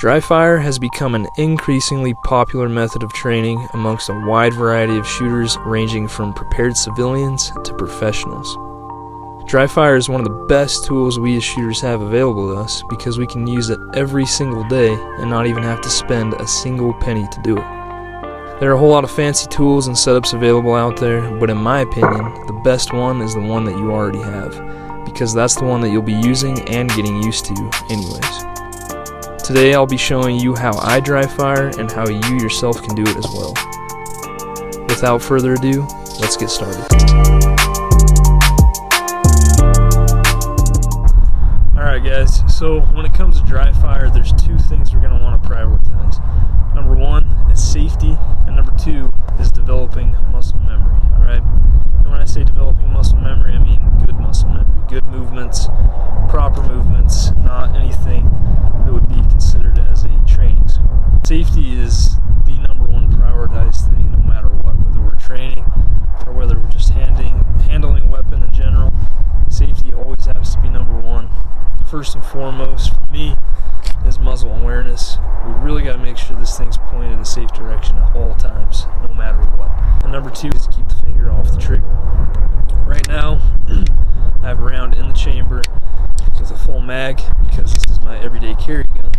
Dry fire has become an increasingly popular method of training amongst a wide variety of shooters ranging from prepared civilians to professionals. Dry fire is one of the best tools we as shooters have available to us because we can use it every single day and not even have to spend a single penny to do it. There are a whole lot of fancy tools and setups available out there, but in my opinion, the best one is the one that you already have, because that's the one that you'll be using and getting used to anyways. Today I'll be showing you how I dry fire and how you yourself can do it as well. Without further ado, let's get started. Alright guys, so when it comes to dry fire, there's two things we're going to want to prioritize. Number one is safety, and number two is developing muscle memory. Alright, and when I say developing muscle memory, I mean good muscle memory, good movements, proper movements, not anything that would be considered as a training scar. Safety is the number one prioritized thing no matter what, whether we're training or whether we're just handling a weapon in general. Safety always has to be number one. First and foremost for me is muzzle awareness. We really got to make sure this thing's pointed in a safe direction at all times, no matter what. And number two is keep the finger off the trigger. Right now, I have a round in the chamber with a full mag because this is my everyday carry gun.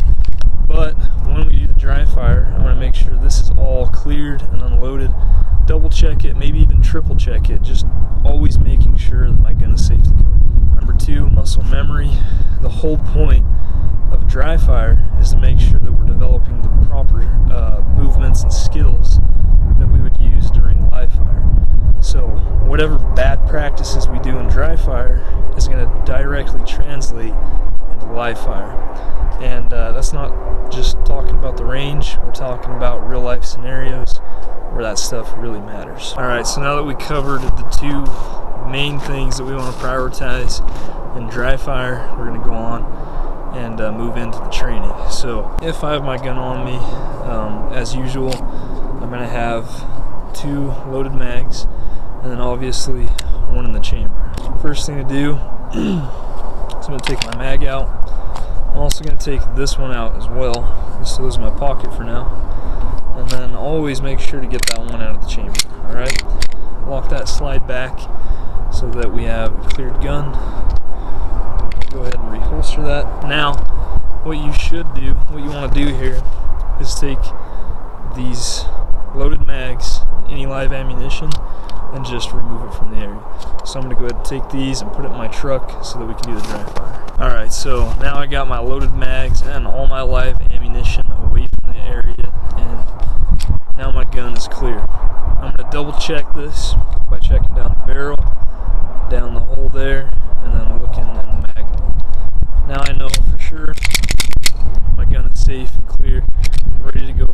But when we do the dry fire, I want to make sure this is all cleared and unloaded. Double check it, maybe even triple check it, just always making sure that my gun is safe to go. Number two, muscle memory. The whole point of dry fire is to make sure that we're developing the proper movements and skills that we would use during live fire. So whatever bad practices we do in dry fire is going to directly translate into live fire. And that's not just talking about the range, we're talking about real life scenarios where that stuff really matters. Alright, so now that we covered the two main things that we want to prioritize in dry fire, we're going to go on and move into the training. So if I have my gun on me, as usual, I'm going to have two loaded mags and then obviously one in the chamber. First thing to do is I'm going to take my mag out. I'm also going to take this one out as well, just so this is my pocket for now. And then always make sure to get that one out of the chamber. Alright, lock that slide back so that we have a cleared gun. Go ahead and reholster that. Now, what you should do, what you want to do here, is take these loaded mags, any live ammunition, and just remove it from the area. So I'm going to go ahead and take these and put it in my truck so that we can do the dry fire. Alright, so now I got my loaded mags and all my live ammunition away from the area, and now my gun is clear. I'm going to double check this by checking down the barrel, down the hole there, and then looking in the mag hole. Now I know for sure my gun is safe and clear, ready to go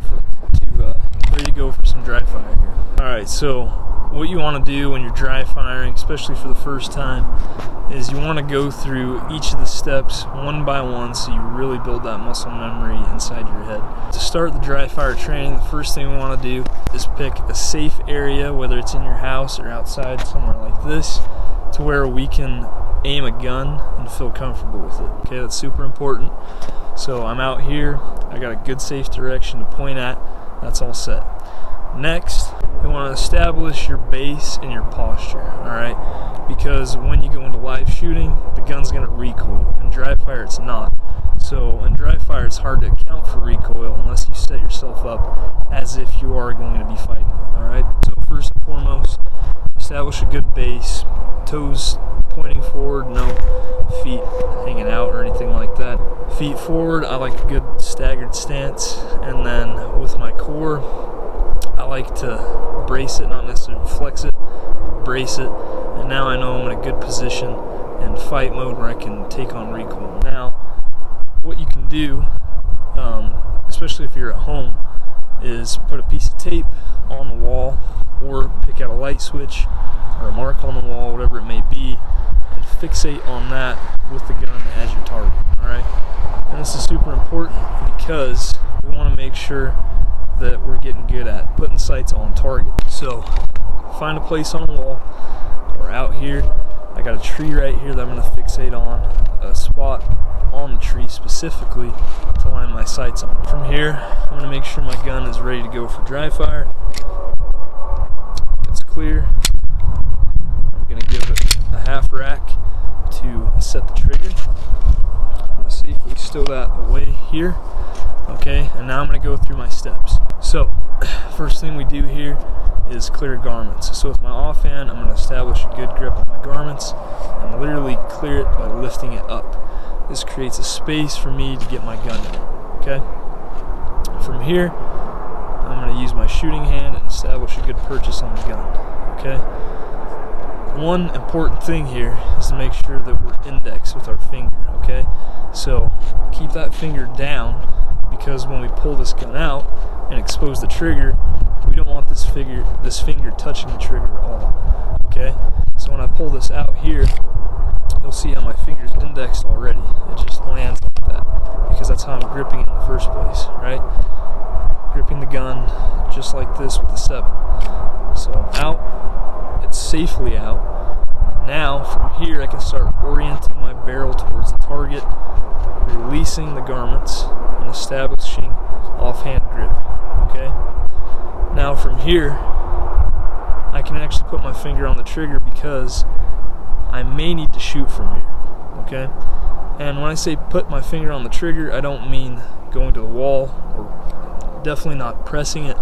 for some dry fire here. Alright, so what you want to do when you're dry firing, especially for the first time, is you want to go through each of the steps one by one so you really build that muscle memory inside your head. To start the dry fire training, the first thing we want to do is pick a safe area, whether it's in your house or outside somewhere like this, to where we can aim a gun and feel comfortable with it. Okay, that's super important. So I'm out here, I got a good safe direction to point at, that's all set. Next, you want to establish your base and your posture, alright? Because when you go into live shooting, the gun's going to recoil. In dry fire, it's not. So in dry fire, it's hard to account for recoil unless you set yourself up as if you are going to be fighting, alright? So first and foremost, establish a good base, toes pointing forward, no feet hanging out or anything like that. Feet forward, I like a good staggered stance, and then with my core, I like to brace it, not necessarily flex it, brace it, and now I know I'm in a good position in fight mode where I can take on recoil. Now, what you can do, especially if you're at home, is put a piece of tape on the wall or pick out a light switch or a mark on the wall, whatever it may be, and fixate on that with the gun as your target. Alright? And this is super important because we want to make sure that we're getting good at putting sights on target. So find a place on the wall or out here. I got a tree right here that I'm going to fixate on. a spot on the tree specifically to line my sights on. From here, I'm going to make sure my gun is ready to go for dry fire. It's clear. I'm going to give it a half rack to set the trigger. I'm going to safely stow that away here. Okay, and now I'm going to go through my steps. So, first thing we do here is clear garments. So with my offhand, I'm going to establish a good grip on my garments and literally clear it by lifting it up. This creates a space for me to get my gun in. Okay? From here, I'm going to use my shooting hand and establish a good purchase on the gun. Okay? One important thing here is to make sure that we're indexed with our finger. Okay? So keep that finger down, because when we pull this gun out and expose the trigger, we don't want this finger touching the trigger at all. Okay? So when I pull this out here, you'll see how my finger's indexed already. It just lands like that, because that's how I'm gripping it in the first place, right? Gripping the gun just like this with the 7. So I'm out, it's safely out. Now from here I can start orienting my barrel towards the target, releasing the garments and establishing offhand grip. Okay? Now from here I can actually put my finger on the trigger, because I may need to shoot from here. Okay? And when I say put my finger on the trigger, I don't mean going to the wall, or definitely not pressing it,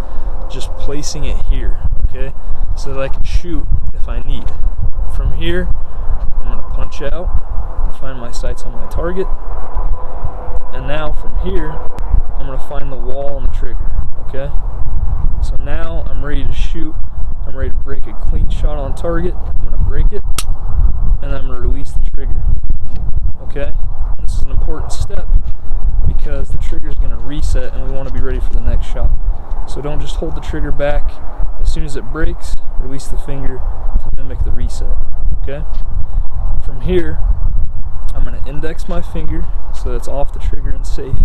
just placing it here. Okay? So that I can shoot if I need. From here, I'm going to punch out and find my sights on my target. And now from here, I'm going to find the wall on the trigger. Okay? So now I'm ready to shoot. I'm ready to break a clean shot on target. I'm going to break it, and then I'm going to release the trigger. Okay? This is an important step, because the trigger is going to reset and we want to be ready for the next shot. So don't just hold the trigger back. As soon as it breaks, release the finger to mimic the reset. Okay? From here, I'm going to index my finger so that it's off the trigger and safe.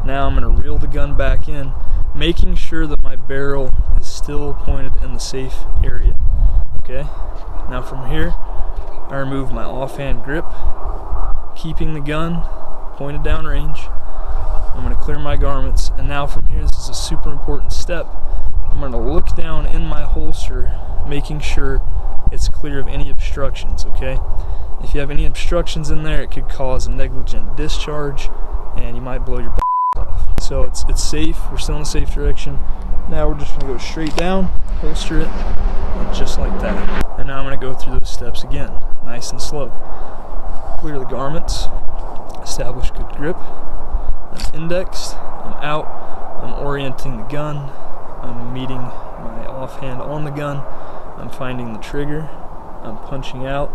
Now I'm going to reel the gun back in, making sure that my barrel is still pointed in the safe area. Okay? Now from here, I remove my offhand grip, keeping the gun pointed downrange. I'm going to clear my garments, and now from here, this is a super important step. I'm going to look down in my holster, making sure it's clear of any obstructions. Okay? If you have any obstructions in there, it could cause a negligent discharge, and you might blow your off. So it's safe. We're still in the safe direction. Now we're just going to go straight down, holster it, and just like that. And now I'm going to go through those steps again, nice and slow. Clear the garments, establish good grip. I'm indexed, I'm out, I'm orienting the gun, I'm meeting my offhand on the gun, I'm finding the trigger, I'm punching out,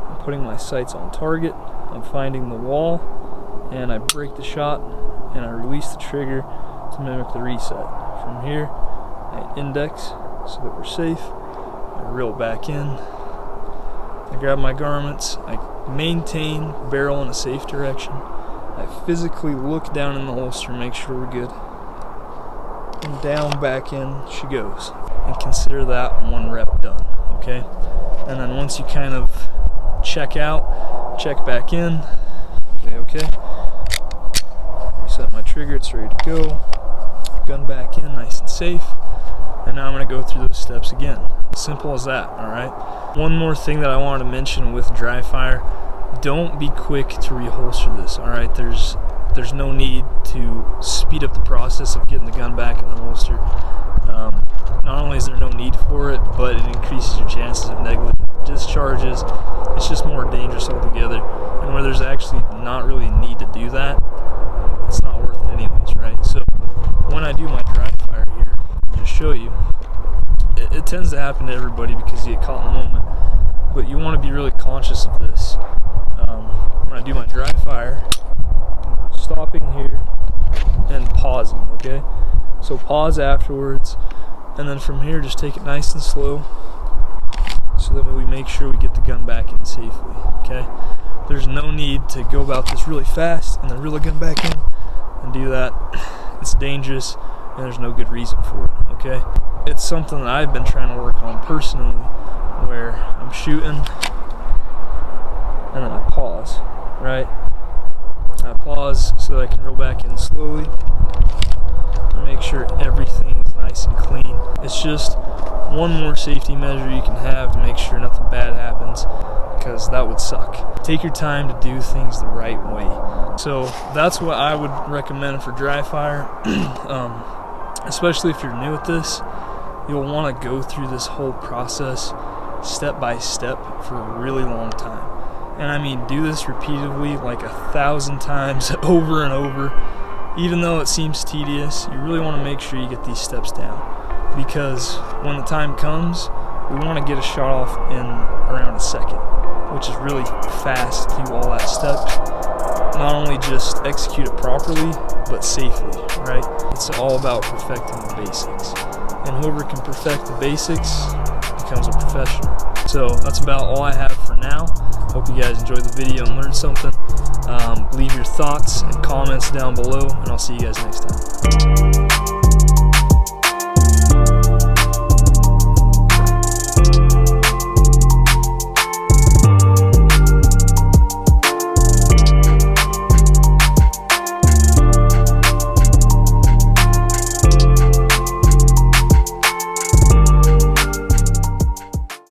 I'm putting my sights on target, I'm finding the wall, and I break the shot, and I release the trigger to mimic the reset. From here, I index so that we're safe, I reel back in, I grab my garments, I maintain barrel in a safe direction, I physically look down in the holster, make sure we're good, and down back in she goes. And consider that 1 rep done, okay? And then once you kind of check out, check back in, okay, reset my trigger, it's ready to go, gun back in, nice and safe, and now I'm going to go through those steps again. Simple as that, alright? One more thing that I wanted to mention with dry fire, don't be quick to reholster this, alright? There's no need to speed up the process of getting the gun back in the holster. Not only is there no need for it, but it increases your chances of negligent discharges. It's just more dangerous altogether. And where there's actually not really a need to do that, it's not worth it anyways, right? So when I do my dry fire here, I'll just show you, it tends to happen to everybody because you get caught in the moment. But you want to be really conscious of this. When I do my dry fire, stopping here and pausing, okay? So pause afterwards, and then from here just take it nice and slow so that we make sure we get the gun back in safely, okay? There's no need to go about this really fast and then reel the gun back in and do that. It's dangerous and there's no good reason for it, okay? It's something that I've been trying to work on personally, where I'm shooting and then I pause, right? I pause so that I can roll back in slowly and make sure everything is nice and clean. It's just one more safety measure you can have to make sure nothing bad happens, because that would suck. Take your time to do things the right way. So that's what I would recommend for dry fire. Especially if you're new at this, you'll want to go through this whole process step by step for a really long time. And I mean, do this repeatedly, like 1,000 times over and over. Even though it seems tedious, you really want to make sure you get these steps down, because when the time comes, we want to get a shot off in around a second, which is really fast to do all that steps. Not only just execute it properly, but safely, right? It's all about perfecting the basics. And whoever can perfect the basics becomes a professional. So that's about all I have for now. Hope you guys enjoyed the video and learned something. Leave your thoughts and comments down below, and I'll see you guys next time.